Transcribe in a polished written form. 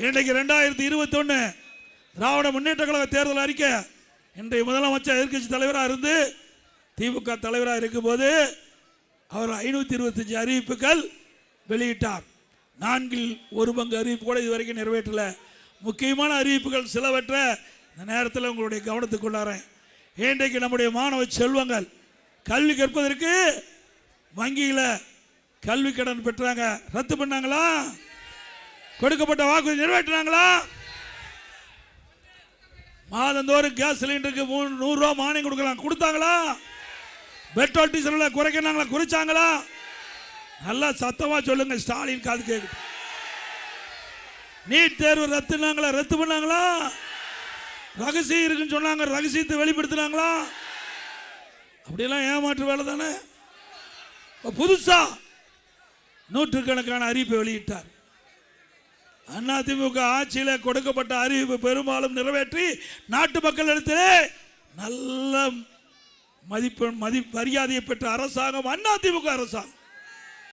இன்றைக்கு 2021 திராவிட முன்னேற்ற கழக தேர்தல் அறிக்கை. இன்றைய முதலமைச்சர் எதிர்க்கட்சி தலைவராக இருந்து திமுக தலைவராக இருக்கும்போது அவர் 525 அறிவிப்புகள் வெளியிட்டார். 4/1 அறிவிப்பு கூட இதுவரைக்கும் நிறைவேற்றல. முக்கியமான அறிவிப்புகள் சிலவற்றை இந்த நேரத்தில் உங்களுடைய கவனத்துக்கு கொண்டாடுறேன். இன்றைக்கு நம்முடைய மாணவ செல்வங்கள் கல்வி கற்பதற்கு வங்கியில் கல்வி கடன் பெற்றாங்க, ரத்து பண்ணாங்களா? கொடுக்கப்பட்ட வாக்குறுதி நிறைவேற்றினாங்களா? மாதந்தோறும் கேஸ் சிலிண்டருக்கு 100 ரூபா மானியம் கொடுக்கலாம், கொடுத்தாங்களா? பெட்ரோல் டீசல் குறைக்கிறாங்களா, குறைச்சாங்களா? நல்லா சத்தமா சொல்லுங்க, ஸ்டாலின் காது கேட்குது. நீட் தேர்வு ரத்துனாங்களா, ரத்து பண்ணாங்களா? ரகசியம் இருக்குன்னு சொன்னாங்க, ரகசியத்தை வெளிப்படுத்தினாங்களா? அப்படியெல்லாம் ஏமாற்று வேலை தானே. புதுசா நூற்றுக்கணக்கான அறிவிப்பை வெளியிட்டார். அதிமுக ஆட்சியில் கொடுக்கப்பட்ட அறிவிப்பு பெரும்பாலும் நிறைவேற்றி நாட்டு மக்களிடத்திலே நல்ல மரியாதையை பெற்ற அரசாங்கம் அதிமுக அரசாங்கம்.